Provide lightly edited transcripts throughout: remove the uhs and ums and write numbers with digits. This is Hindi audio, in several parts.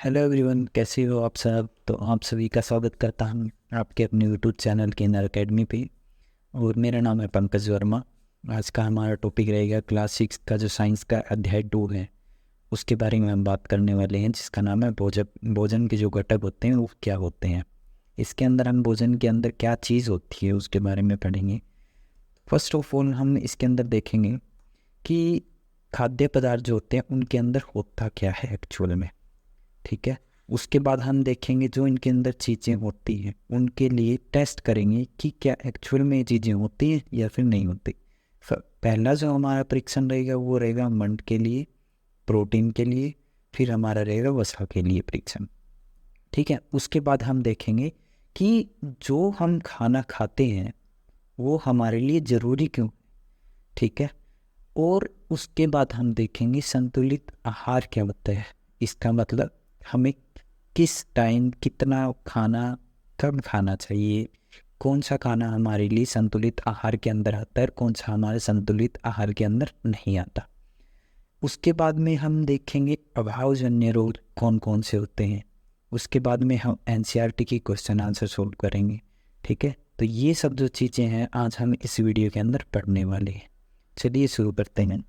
हेलो एवरीवन, कैसे हो आप सब। तो आप सभी का स्वागत करता हूँ आपके अपने यूट्यूब चैनल के नर अकेडमी पे। और मेरा नाम है पंकज वर्मा। आज का हमारा टॉपिक रहेगा क्लास 6 का जो साइंस का अध्याय 2 है, उसके बारे में हम बात करने वाले हैं, जिसका नाम है भोजन। भोजन के जो घटक होते हैं वो क्या होते हैं। इसके अंदर हम भोजन के अंदर क्या चीज़ होती है उसके बारे में पढ़ेंगे। फर्स्ट ऑफ ऑल हम इसके अंदर देखेंगे कि खाद्य पदार्थ जो होते हैं उनके अंदर होता क्या है एक्चुअल में। ठीक है। उसके बाद हम देखेंगे जो इनके अंदर चीज़ें होती हैं उनके लिए टेस्ट करेंगे कि क्या एक्चुअल में ये चीज़ें होती हैं या फिर नहीं होती। पहला जो हमारा परीक्षण रहेगा वो रहेगा मंड के लिए, प्रोटीन के लिए, फिर हमारा रहेगा वसा के लिए परीक्षण। ठीक है। उसके बाद हम देखेंगे कि जो हम खाना खाते हैं वो हमारे लिए ज़रूरी क्यों। ठीक है। और उसके बाद हम देखेंगे संतुलित आहार क्या होता है। इसका मतलब हमें किस टाइम कितना खाना कब खाना चाहिए, कौन सा खाना हमारे लिए संतुलित आहार के अंदर आता है और कौन सा हमारे संतुलित आहार के अंदर नहीं आता। उसके बाद में हम देखेंगे अभावजन्य रोग कौन कौन से होते हैं। उसके बाद में हम एनसीईआरटी की क्वेश्चन आंसर सोल्व करेंगे। ठीक है। तो ये सब जो चीज़ें हैं आज हम इस वीडियो के अंदर पढ़ने वाले हैं। चलिए शुरू करते हैं।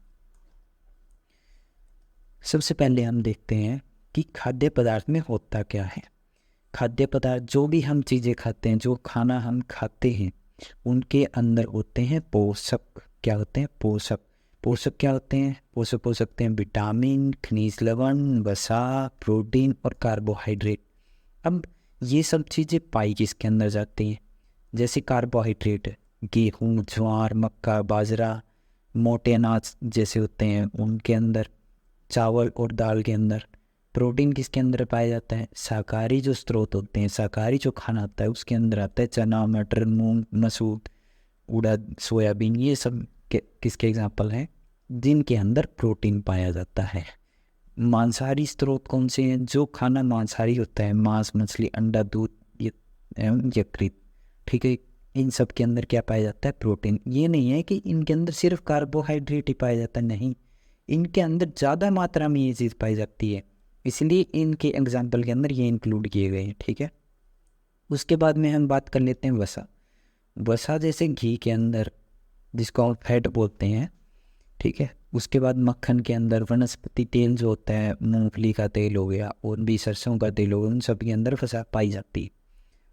सबसे पहले हम देखते हैं कि खाद्य पदार्थ में होता क्या है। खाद्य पदार्थ जो भी हम चीज़ें खाते हैं, जो खाना हम खाते हैं, उनके अंदर होते हैं पोषक। क्या होते हैं? पोषक। पोषक क्या होते हैं? पोषक हो सकते हैं विटामिन, खनिज लवण, वसा, प्रोटीन और कार्बोहाइड्रेट। अब ये सब चीज़ें पाई किसके अंदर जाती हैं? जैसे कार्बोहाइड्रेट गेहूँ, ज्वार, मक्का, बाजरा, मोटे अनाज जैसे होते हैं उनके अंदर, चावल और दाल के अंदर। प्रोटीन किसके अंदर पाया जाता है? शाकाहारी जो स्रोत होते हैं, शाकाहारी जो खाना आता है उसके अंदर आता है चना, मटर, मूंग, मसूर, उड़द, सोयाबीन। ये सब किसके एग्जाम्पल हैं जिनके अंदर प्रोटीन पाया जाता है। मांसाहारी स्रोत कौन से हैं? जो खाना मांसाहारी होता है, मांस, मछली, अंडा, दूध ये एवं यकृत। ठीक है। इन सब के अंदर क्या पाया जाता है? प्रोटीन। ये नहीं है कि इनके अंदर सिर्फ कार्बोहाइड्रेट ही पाया जाता है, नहीं, इनके अंदर ज़्यादा मात्रा में ये चीज़ पाई जाती है, इसलिए इनके एग्जाम्पल के अंदर ये इंक्लूड किए गए हैं। ठीक है। उसके बाद में हम बात कर लेते हैं वसा। वसा जैसे घी के अंदर, जिसको हम फैट बोलते हैं। ठीक है। उसके बाद मक्खन के अंदर, वनस्पति तेल जो होता है, मूंगफली का तेल हो गया और भी सरसों का तेल हो गया, उन सब के अंदर वसा पाई जाती है।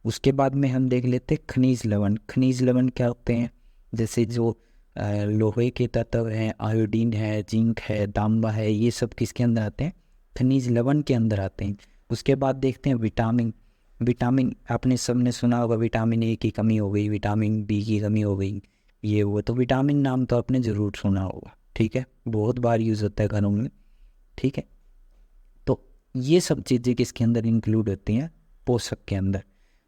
उसके बाद में हम देख लेते हैं खनिज लवण। खनिज लवण क्या होते हैं? जैसे जो लोहे के तत्व हैं, आयोडीन है, जिंक है, तांबा है, ये सब किसके अंदर आते हैं? खनिज लवण के अंदर आते हैं। उसके बाद देखते हैं विटामिन। विटामिन आपने सबने सुना होगा, विटामिन ए की कमी हो गई, विटामिन बी की कमी हो गई, ये वो, तो विटामिन नाम तो आपने ज़रूर सुना होगा। ठीक है। बहुत बार यूज़ होता है घरों में। ठीक है। तो ये सब चीज़ें किसके अंदर इंक्लूड होती हैं? पोषक के अंदर।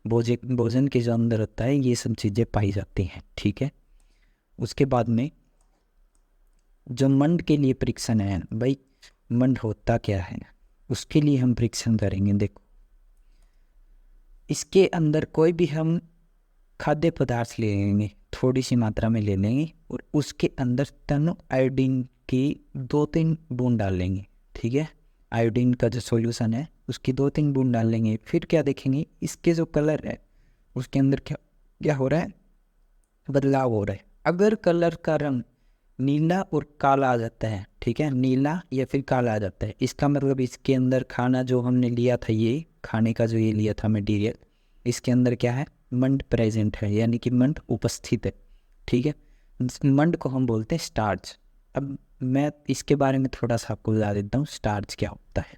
भोजन भोजन के जो अंदर होता है ये सब चीज़ें पाई जाती हैं। ठीक है। उसके बाद में जो मंड के लिए परीक्षण है भाई, मंड होता क्या है उसके लिए हम परीक्षण करेंगे। देखो, इसके अंदर कोई भी हम खाद्य पदार्थ ले लेंगे, थोड़ी सी मात्रा में ले लेंगे और उसके अंदर तनो आयोडीन की 2-3 बूंद डाल लेंगे। ठीक है। आयोडीन का जो सॉल्यूशन है उसकी 2-3 बूंद डाल लेंगे। फिर क्या देखेंगे, इसके जो कलर है उसके अंदर क्या क्या हो रहा है? बदलाव हो रहा है। अगर कलर का रंग नीला और काला आ जाता है, ठीक है, नीला या फिर काला आ जाता है, इसका मतलब इसके अंदर खाना जो हमने लिया था, ये खाने का जो ये लिया था मटेरियल, इसके अंदर क्या है? मंड प्रेजेंट है, यानी कि मंड उपस्थित है। ठीक है। मंड को हम बोलते हैं स्टार्च। अब मैं इसके बारे में थोड़ा सा आपको बता देता हूँ स्टार्च क्या होता है।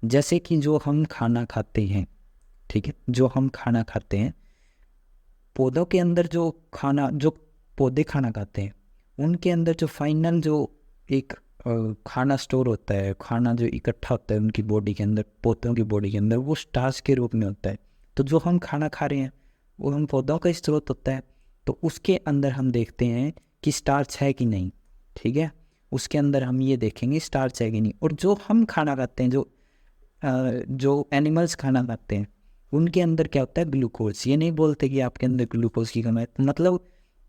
जैसे कि जो हम खाना खाते हैं, ठीक है, जो हम खाना खाते हैं, पौधों के अंदर जो खाना, जो पौधे खाना खाते हैं उनके अंदर जो फाइनल जो एक खाना स्टोर होता है, खाना जो इकट्ठा होता है उनकी बॉडी के अंदर, पौधों की बॉडी के अंदर, वो स्टार्च के रूप में होता है। तो जो हम खाना खा रहे हैं वो हम पौधों का स्रोत होता है, तो उसके अंदर हम देखते हैं कि स्टार्च है कि नहीं। ठीक है। उसके अंदर हम ये देखेंगे स्टार्च है कि नहीं। और जो हम खाना खाते हैं, जो एनिमल्स खाना खाते हैं, उनके अंदर क्या होता है? ग्लूकोज। ये नहीं बोलते कि आपके अंदर ग्लूकोज की कमी है, मतलब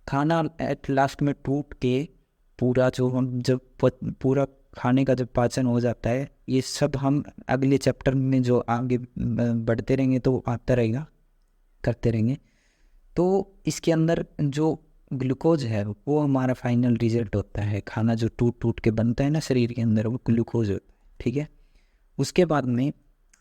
खाना एट लास्ट में टूट के पूरा जो हम जब पूरा खाने का जब पाचन हो जाता है, ये सब हम अगले चैप्टर में जो आगे बढ़ते रहेंगे तो आता रहेगा, करते रहेंगे। तो इसके अंदर जो ग्लूकोज है वो हमारा फाइनल रिजल्ट होता है। खाना जो टूट टूट के बनता है ना शरीर के अंदर, वो ग्लूकोज होता है, ठीक है। उसके बाद में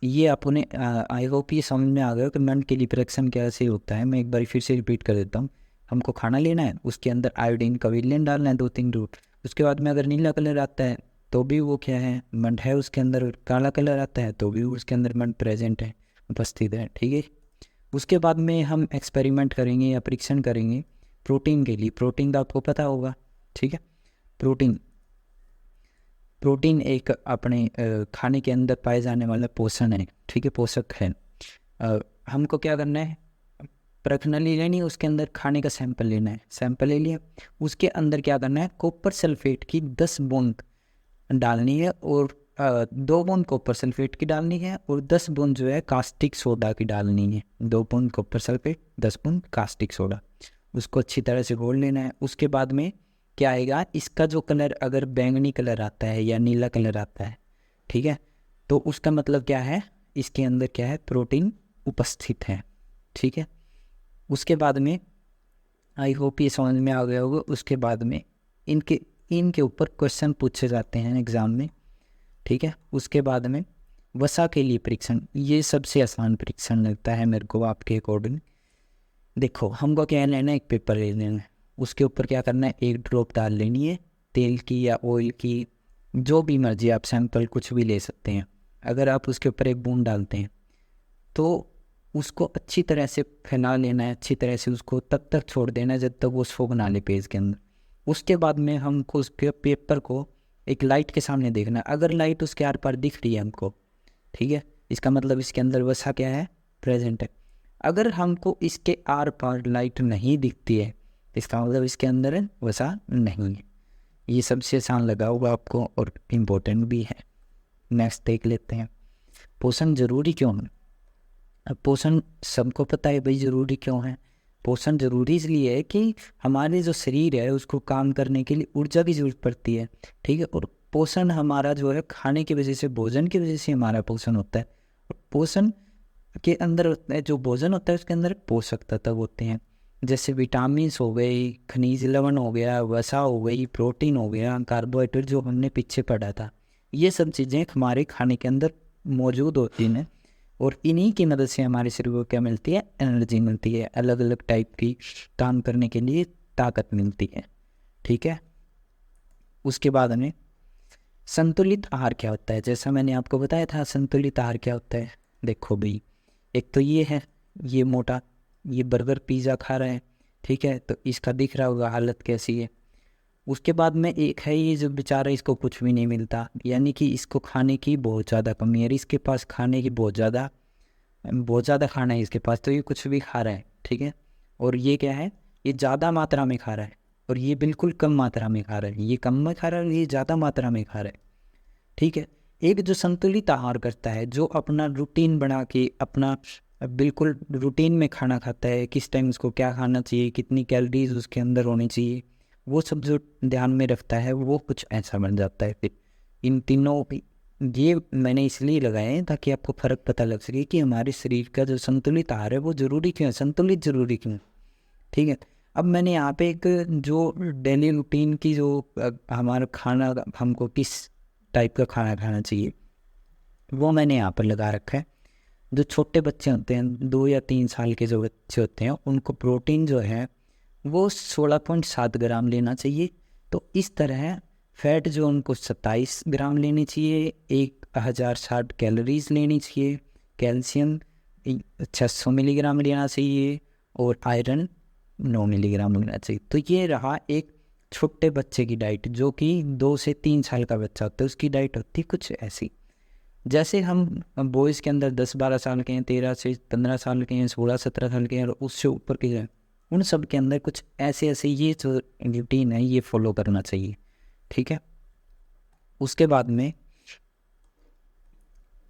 ये अपने आई होप ये समझ में आ गया कि मन के लिए रिएक्शन कैसे होता है। मैं एक बार फिर से रिपीट कर देता हूँ। हमको खाना लेना है, उसके अंदर आयोडीन का विलयन डालना है 2-3 रूट। उसके बाद में अगर नीला कलर आता है तो भी वो क्या है, मंड है। उसके अंदर काला कलर आता है तो भी उसके अंदर मंड प्रेजेंट है, उपस्थित है, ठीक है। उसके बाद में हम एक्सपेरिमेंट करेंगे या परीक्षण करेंगे प्रोटीन के लिए। प्रोटीन का आपको पता होगा, ठीक है। प्रोटीन एक अपने खाने के अंदर पाए जाने वाला पोषण है, ठीक है, पोषक है। हमको क्या करना है, प्रखनली लेनी है, उसके अंदर खाने का सैंपल लेना है। सैंपल ले लिया, उसके अंदर क्या करना है, कॉपर सल्फेट की 10 बूंद डालनी है, और 2 बूंद कॉपर सल्फेट की डालनी है, और 10 बूंद जो है कास्टिक सोडा की डालनी है। 2 बूंद कॉपर सल्फेट, 10 बूंद कास्टिक सोडा, उसको अच्छी तरह से घोल लेना है। उसके बाद में क्या आएगा, इसका जो कलर अगर बैंगनी कलर आता है या नीला कलर आता है, ठीक है, तो उसका मतलब क्या है, इसके अंदर क्या है, प्रोटीन उपस्थित है, ठीक है। उसके बाद में आई होप ये समझ में आ गया होगा। उसके बाद में इनके ऊपर क्वेश्चन पूछे जाते हैं एग्ज़ाम में, ठीक है। उसके बाद में वसा के लिए परीक्षण, ये सबसे आसान परीक्षण लगता है मेरे को आपके अकॉर्डिंग। देखो हमको क्या लेना है, एक पेपर ले लेना है, उसके ऊपर क्या करना है, 1 ड्रॉप डाल लेनी है तेल की या ऑयल की, जो भी मर्जी, आप सैंपल कुछ भी ले सकते हैं। अगर आप उसके ऊपर 1 बूंद डालते हैं तो उसको अच्छी तरह से फैला लेना है, अच्छी तरह से उसको तब तक छोड़ देना है जब तक वो सोख ना ले पेज के अंदर। उसके बाद में हमको उसके पेपर को एक लाइट के सामने देखना है। अगर लाइट उसके आर पार दिख रही है हमको, ठीक है, इसका मतलब इसके अंदर वसा क्या है, प्रेजेंट है। अगर हमको इसके आर पार लाइट नहीं दिखती है, इसका मतलब इसके अंदर वसा नहीं है। ये सबसे आसान लगा होगा आपको और इम्पोर्टेंट भी है। नेक्स्ट देख लेते हैं, पोषण जरूरी क्यों है। अब पोषण सबको पता है भाई ज़रूरी क्यों है। पोषण ज़रूरी इसलिए है कि हमारे जो शरीर है उसको काम करने के लिए ऊर्जा की ज़रूरत पड़ती है, ठीक है। और पोषण हमारा जो है खाने की वजह से, भोजन की वजह से हमारा पोषण होता है। और पोषण के अंदर जो भोजन होता है उसके अंदर पोषक तत्व होते हैं, जैसे विटामिन्स हो गई, खनिज लवण हो गया, वसा हो गई, प्रोटीन हो गया, कार्बोहाइड्रेट जो हमने पीछे पढ़ा था। ये सब चीज़ें हमारे खाने के अंदर मौजूद होती हैं, और इन्हीं की मदद से हमारे शरीर को क्या मिलती है, एनर्जी मिलती है, अलग अलग टाइप की काम करने के लिए ताकत मिलती है, ठीक है। उसके बाद हमें संतुलित आहार क्या होता है, जैसा मैंने आपको बताया था संतुलित आहार क्या होता है। देखो भाई, एक तो ये है, ये मोटा, ये बर्गर पिज़्ज़ा खा रहा है, ठीक है, तो इसका दिख रहा होगा हालत कैसी है। उसके बाद में एक है ये जो बेचारा, इसको कुछ भी नहीं मिलता, यानी कि इसको खाने की बहुत ज़्यादा कमी है, इसके पास खाने की बहुत ज़्यादा खाना है इसके पास, तो ये कुछ भी खा रहा है, ठीक है। और ये क्या है, ये ज़्यादा मात्रा में खा रहा है, और ये बिल्कुल कम मात्रा में खा रहा है। ये कम में खा रहा है और ये ज़्यादा मात्रा में खा रहा है, ठीक है। एक जो संतुलित आहार करता है, जो अपना रूटीन बना के अपना बिल्कुल रूटीन में खाना खाता है, किस टाइम उसको क्या खाना चाहिए, कितनी कैलोरीज उसके अंदर होनी चाहिए, वो सब जो ध्यान में रखता है वो कुछ ऐसा बन जाता है। फिर इन तीनों ये मैंने इसलिए लगाए हैं ताकि आपको फ़र्क पता लग सके कि हमारे शरीर का जो संतुलित आहार है वो ज़रूरी क्यों है, संतुलित ज़रूरी क्यों है, ठीक है। अब मैंने यहाँ पे एक जो डेली रूटीन की जो हमारा खाना, हमको किस टाइप का खाना खाना चाहिए, वो मैंने यहाँ पर लगा रखा है। जो छोटे बच्चे होते हैं, 2 या 3 साल के जो बच्चे होते हैं, उनको प्रोटीन जो है वो 16.7 ग्राम लेना चाहिए। तो इस तरह फैट जो उनको 27 ग्राम लेनी चाहिए, 1060 कैलोरीज लेनी चाहिए, कैल्शियम 600 मिलीग्राम लेना चाहिए, और आयरन 9 मिलीग्राम लेना चाहिए। तो ये रहा एक छोटे बच्चे की डाइट, जो कि 2 से 3 साल का बच्चा होता है, उसकी डाइट होती है कुछ ऐसी। जैसे हम बॉयज़ के अंदर 10-12 साल के हैं, 13 से 15 साल के हैं, 16-17 साल के हैं, और उससे ऊपर के हैं, उन सब के अंदर कुछ ऐसे ये जो रूटीन है ये फॉलो करना चाहिए, ठीक है। उसके बाद में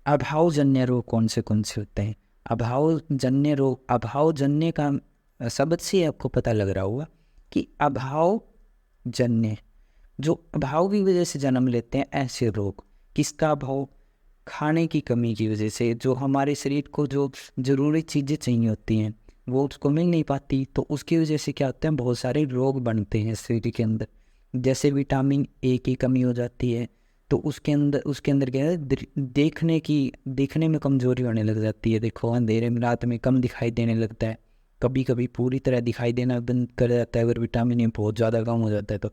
अभावजन्य रोग कौन से होते हैं। अभावजन्य रोग, अभावजन्य का शब्द से आपको पता लग रहा होगा कि अभावजन्य, जो अभाव की वजह से जन्म लेते हैं ऐसे रोग। किसका अभाव, खाने की कमी की वजह से, जो हमारे शरीर को जो ज़रूरी चीज़ें चाहिए होती हैं वो उसको मिल नहीं पाती, तो उसकी वजह से क्या होता है, बहुत सारे रोग बनते हैं शरीर के अंदर। जैसे विटामिन ए की कमी हो जाती है तो उसके अंदर क्या है, देखने में कमज़ोरी होने लग जाती है। देखो अंधेरे में रात में कम दिखाई देने लगता है, कभी कभी पूरी तरह दिखाई देना बंद कर जाता है अगर विटामिन ए बहुत ज़्यादा कम हो जाता है तो।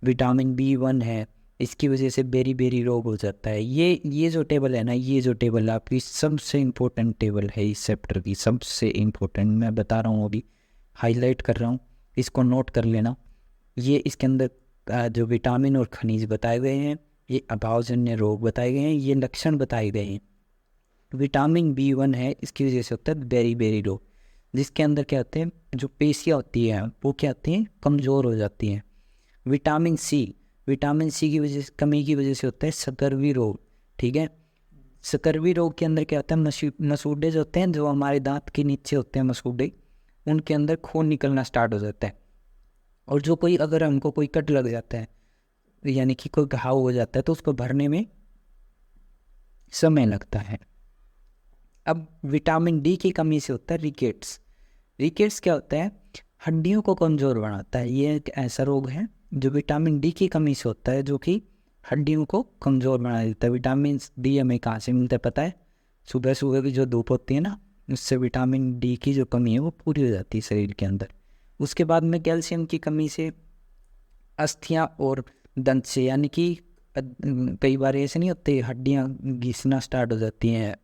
विटामिन B1 है, इसकी वजह से बेरी बेरी रोग हो जाता है। ये जो टेबल है ना, ये जो टेबल आपकी सबसे इम्पोर्टेंट टेबल है इस चैप्टर की, सबसे इम्पोर्टेंट मैं बता रहा हूँ, अभी हाईलाइट कर रहा हूँ, इसको नोट कर लेना। ये इसके अंदर जो विटामिन और खनिज बताए गए हैं, ये अभावजन्य रोग बताए गए हैं, ये लक्षण बताए गए हैं। विटामिन B1 है, इसकी वजह से होता है बेरी बेरी रोग, जिसके अंदर क्या होते हैं, जो पेशियाँ होती हैं वो क्या होती हैं, कमज़ोर हो जाती हैं। विटामिन सी की वजह से, कमी की वजह से होता है सकर्वी रोग। ठीक है, सकर्वी रोग के अंदर क्या होता है, मसूड़े जो होते हैं, जो हमारे दांत के नीचे होते हैं मसूड़े, उनके अंदर खून निकलना स्टार्ट हो जाता है। और जो कोई, अगर हमको कोई कट लग जाता है, यानी कि कोई घाव हो जाता है, तो उसको भरने में समय लगता है। अब विटामिन डी की कमी से होता है रिकेट्स। रिकेट्स क्या होता है, हड्डियों को कमज़ोर बनाता है। ये एक ऐसा रोग है जो विटामिन डी की कमी से होता है, जो कि हड्डियों को कमज़ोर बना देता है। विटामिन डी हमें कहाँ से मिलता है पता है, सुबह सुबह की जो धूप होती है ना, उससे विटामिन डी की जो कमी है वो पूरी हो जाती है शरीर के अंदर। उसके बाद में कैल्शियम की कमी से अस्थियाँ और दंत से, यानी कि कई बार ऐसे नहीं होते, हड्डियाँ घिसना स्टार्ट हो जाती हैं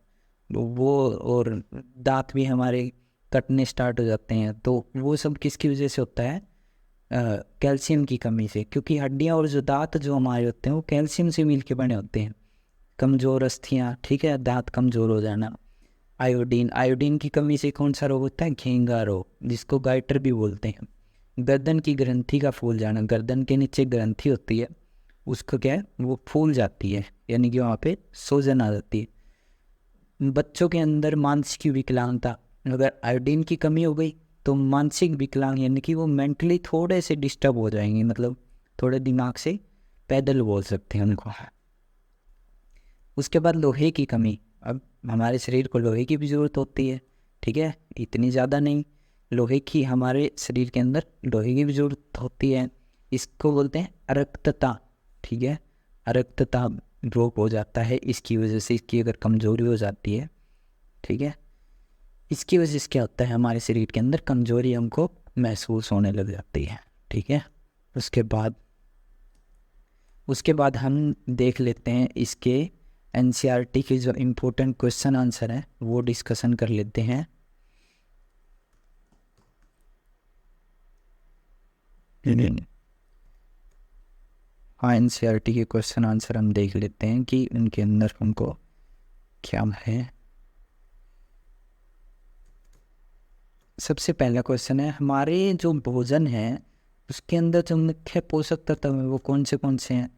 वो, और दांत भी हमारे कटने स्टार्ट हो जाते हैं, तो वो सब किसकी वजह से होता है, कैल्शियम की कमी से। क्योंकि हड्डियाँ और जो दांत जो हमारे होते हैं वो कैल्शियम से मिल के बने होते हैं। कमज़ोर अस्थियाँ, ठीक है, दांत कमज़ोर हो जाना। आयोडीन की कमी से कौन सा रोग होता है, घेंगा रोग, जिसको गाइटर भी बोलते हैं। गर्दन की ग्रंथि का फूल जाना, गर्दन के नीचे ग्रंथि होती है, उसको क्या है, वो फूल जाती है, यानी कि वहाँ पे सूजन आ जाती है। बच्चों के अंदर मानसिक विकलांगता, अगर आयोडीन की कमी हो गई तो मानसिक विकलांग, यानी कि वो मेंटली थोड़े से डिस्टर्ब हो जाएंगे, मतलब थोड़े दिमाग से पैदल बोल सकते हैं उनको। उसके बाद लोहे की कमी, अब हमारे शरीर को लोहे की भी ज़रूरत होती है, ठीक है, इतनी ज़्यादा नहीं, लोहे की हमारे शरीर के अंदर लोहे की भी ज़रूरत होती है। इसको बोलते हैं अरक्तता, ठीक है, अरक्तता रोग हो जाता है इसकी वजह से, इसकी अगर कमज़ोरी हो जाती है, ठीक है, इसकी वजह से क्या होता है, हमारे शरीर के अंदर कमज़ोरी हमको महसूस होने लग जाती है। ठीक है, उसके बाद हम देख लेते हैं इसके NCERT के जो इम्पोर्टेंट क्वेश्चन आंसर है वो डिस्कशन कर लेते हैं। हाँ, NCERT के क्वेश्चन आंसर हम देख लेते हैं कि उनके अंदर हमको क्या है। सबसे पहला क्वेश्चन है, हमारे जो भोजन है उसके अंदर जो मुख्य पोषक तत्व है वो कौन से हैं,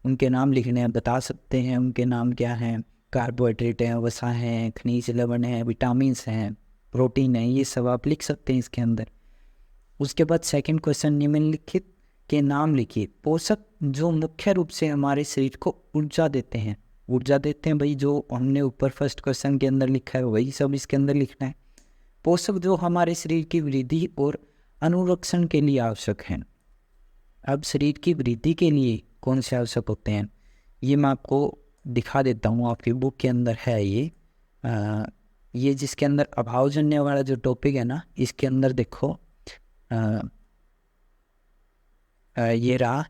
उनके नाम लिखने हैं, बता सकते हैं उनके नाम क्या हैं। कार्बोहाइड्रेट हैं, वसा हैं, खनिज लवण हैं, विटामिन्स हैं, प्रोटीन है, ये सब आप लिख सकते हैं इसके अंदर। उसके बाद सेकंड क्वेश्चन, निम्नलिखित के नाम लिखिए पोषक जो मुख्य रूप से हमारे शरीर को ऊर्जा देते हैं। भाई, जो हमने ऊपर फर्स्ट क्वेश्चन के अंदर लिखा है वही सब इसके अंदर लिखना है। पोषक जो हमारे शरीर की वृद्धि और अनुरक्षण के लिए आवश्यक हैं। अब शरीर की वृद्धि के लिए कौन से आवश्यक होते हैं, ये मैं आपको दिखा देता हूँ, आपकी बुक के अंदर है ये जिसके अंदर अभावजन्य वाला जो टॉपिक है ना, इसके अंदर देखो, ये रहा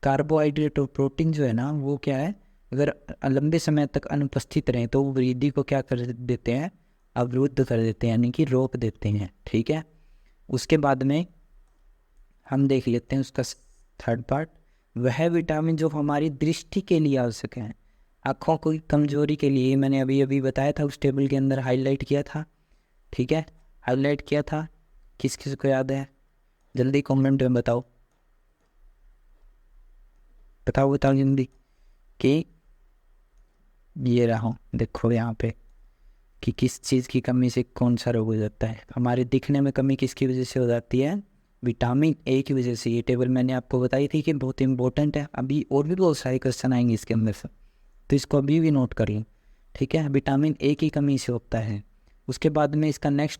कार्बोहाइड्रेट और प्रोटीन जो है ना, वो क्या है, अगर लंबे समय तक अनुपस्थित रहें तो वो वृद्धि को क्या कर देते हैं, अवरुद्ध कर देते हैं, यानी कि रोक देते हैं। ठीक है, उसके बाद में हम देख लेते हैं उसका थर्ड पार्ट, वह विटामिन जो हमारी दृष्टि के लिए आवश्यक है, आँखों की कमजोरी के लिए। मैंने अभी बताया था, उस टेबल के अंदर हाईलाइट किया था। ठीक है, हाईलाइट किया था, किस किस को याद है, जल्दी कमेंट में बताओ जल्दी, कि ये रहा देखो यहाँ पे कि किस चीज़ की कमी से कौन सा रोग हो जाता है। हमारे दिखने में कमी किसकी वजह से हो जाती है, विटामिन ए की वजह से। ये टेबल मैंने आपको बताई थी कि बहुत इंपॉर्टेंट है, अभी और भी बहुत सारे क्वेश्चन आएंगे इसके अंदर से। तो इसको अभी भी नोट कर लें, ठीक है। विटामिन ए की कमी से होता है। उसके बाद में इसका नेक्स्ट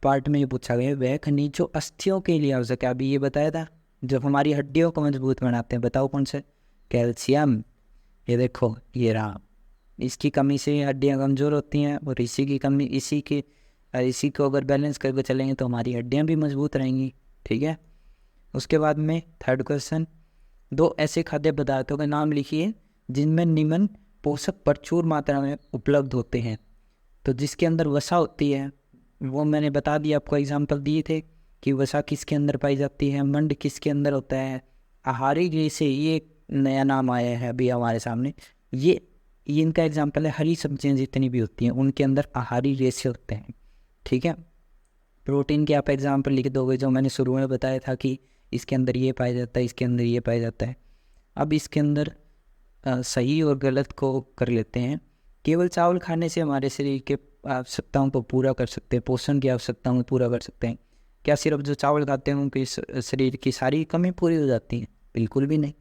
पार्ट में ये पूछा गया वह खनिज जो अस्थियों के लिए आवश्यक है। अभी ये बताया था जो हमारी हड्डियों को मजबूत बनाते हैं, बताओ कौन से? कैल्शियम। ये देखो ये रहा, इसकी कमी से हड्डियां कमज़ोर होती हैं, और इसी की कमी इसी को अगर बैलेंस करके चलेंगे तो हमारी हड्डियां भी मजबूत रहेंगी, ठीक है। उसके बाद में थर्ड क्वेश्चन, दो ऐसे खाद्य पदार्थों के नाम लिखिए जिनमें निम्न पोषक प्रचुर मात्रा में उपलब्ध होते हैं। तो जिसके अंदर वसा होती है वो मैंने बता दिया, आपको एग्जाम्पल दिए थे कि वसा किसके अंदर पाई जाती है, मंड किसके अंदर होता है, आहारी जैसे ये नया नाम आया है अभी हमारे सामने, ये इनका एग्जाम्पल है। हरी सब्जियां जितनी भी होती हैं उनके अंदर आहारी रेशे होते हैं, ठीक है। प्रोटीन के आप एग्जाम्पल लिख दोगे, जो मैंने शुरू में बताया था कि इसके अंदर ये पाया जाता है, इसके अंदर ये पाया जाता है। अब इसके अंदर सही और गलत को कर लेते हैं। केवल चावल खाने से हमारे शरीर के आवश्यकताओं को पूरा कर सकते हैं, पोषण की आवश्यकताओं को पूरा कर सकते हैं। क्या सिर्फ जो चावल खाते हैं उनके शरीर की सारी कमी पूरी हो जाती है? बिल्कुल भी नहीं।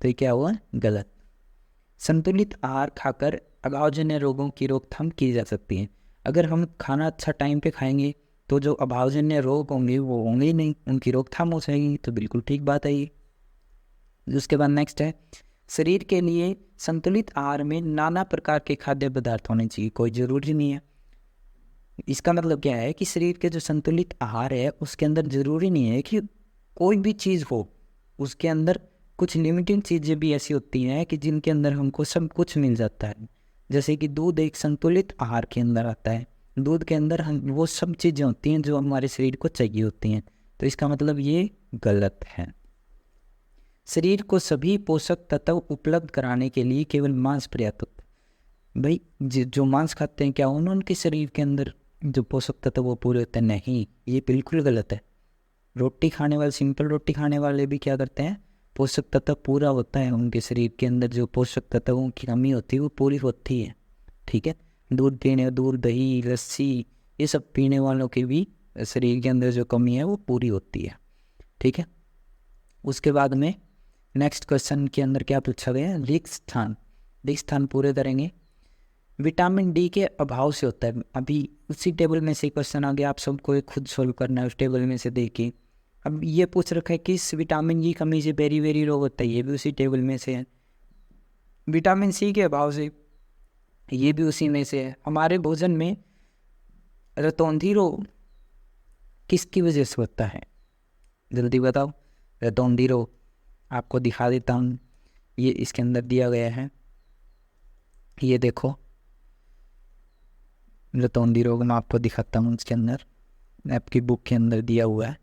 तो ये क्या हुआ? गलत। संतुलित आहार खाकर अभावजन्य रोगों की रोकथाम की जा सकती है। अगर हम खाना अच्छा टाइम पे खाएंगे तो जो अभावजन्य रोग होंगे वो होंगे ही नहीं, उनकी रोकथाम हो जाएगी। तो बिल्कुल ठीक बात है ये। उसके बाद नेक्स्ट है, शरीर के लिए संतुलित आहार में नाना प्रकार के खाद्य पदार्थ होने चाहिए, कोई ज़रूरी नहीं है। इसका मतलब क्या है कि शरीर के जो संतुलित आहार है उसके अंदर ज़रूरी नहीं है कि कोई भी चीज़ हो, उसके अंदर कुछ लिमिटेड चीज़ें भी ऐसी होती हैं कि जिनके अंदर हमको सब कुछ मिल जाता है। जैसे कि दूध एक संतुलित आहार के अंदर आता है, दूध के अंदर हम वो सब चीज़ें होती हैं जो हमारे शरीर को चाहिए होती हैं। तो इसका मतलब ये गलत है। शरीर को सभी पोषक तत्व उपलब्ध कराने के लिए केवल मांस पर्याप्त होता है। भाई जो मांस खाते हैं क्या उनके शरीर के अंदर जो पोषक तत्व वो पूरे होते हैं? नहीं, ये बिल्कुल गलत है। रोटी खाने वाले, सिंपल रोटी खाने वाले भी क्या करते हैं? पोषक तत्व पूरा होता है उनके शरीर के अंदर, जो पोषक तत्वों की कमी होती है वो पूरी होती है, ठीक है। दूध, दही, लस्सी ये सब पीने वालों के भी शरीर के अंदर जो कमी है वो पूरी होती है, ठीक है। उसके बाद में नेक्स्ट क्वेश्चन के अंदर क्या पूछा गया? रिक्त स्थान पूरे करेंगे। विटामिन डी के अभाव से होता है। अभी उसी टेबल में से क्वेश्चन आ गया, आप सबको खुद सोल्व करना है उस टेबल में से देखिए। अब ये पूछ रखा है किस विटामिन की कमी से बेरी रोग होता है, ये भी उसी टेबल में से है। विटामिन सी के अभाव से, ये भी उसी में से है। हमारे भोजन में रतौंधी रोग किसकी वजह से होता है? जल्दी बताओ। रतौंधी रोग आपको दिखा देता हूँ, ये इसके अंदर दिया गया है, ये देखो रतौंधी रोग मैं आपको दिखाता हूँ। इसके अंदर आपकी बुक के अंदर दिया हुआ है।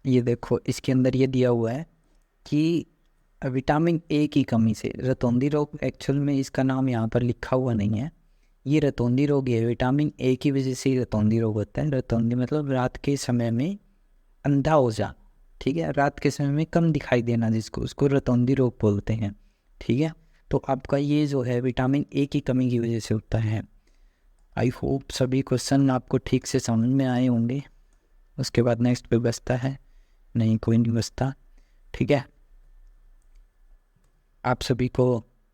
ये देखो इसके अंदर ये दिया हुआ है कि विटामिन ए की कमी से रतौंधी रोग, एक्चुअल में इसका नाम यहाँ पर लिखा हुआ नहीं है, ये रतौंधी रोग है। विटामिन ए की वजह से ही रतौंधी रोग होता है। रतौंधी मतलब रात के समय में अंधा हो जाना, ठीक है, रात के समय में कम दिखाई देना, जिसको उसको रतौंधी रोग बोलते हैं, ठीक है। तो आपका ये जो है विटामिन ए की कमी की वजह से होता है। आई होप सभी क्वेश्चन आपको ठीक से समझ में आए होंगे। उसके बाद नेक्स्ट पे बचता है, नहीं कोई नहीं बचता, ठीक है। आप सभी को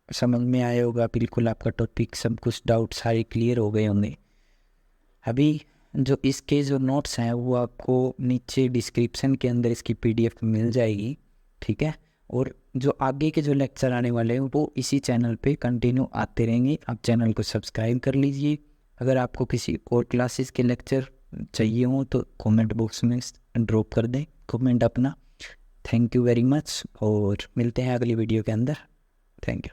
समझ में आया होगा बिल्कुल, आपका टॉपिक सब कुछ डाउट सारे क्लियर हो गए होंगे। अभी जो इसके जो नोट्स हैं वो आपको नीचे डिस्क्रिप्शन के अंदर इसकी पीडीएफ मिल जाएगी, ठीक है। और जो आगे के जो लेक्चर आने वाले हैं वो इसी चैनल पे कंटिन्यू आते रहेंगे। आप चैनल को सब्सक्राइब कर लीजिए। अगर आपको किसी और क्लासेस के लेक्चर चाहिए हो तो कमेंट बॉक्स में ड्रॉप कर दें कमेंट अपना। थैंक यू वेरी मच और मिलते हैं अगली वीडियो के अंदर। Thank you.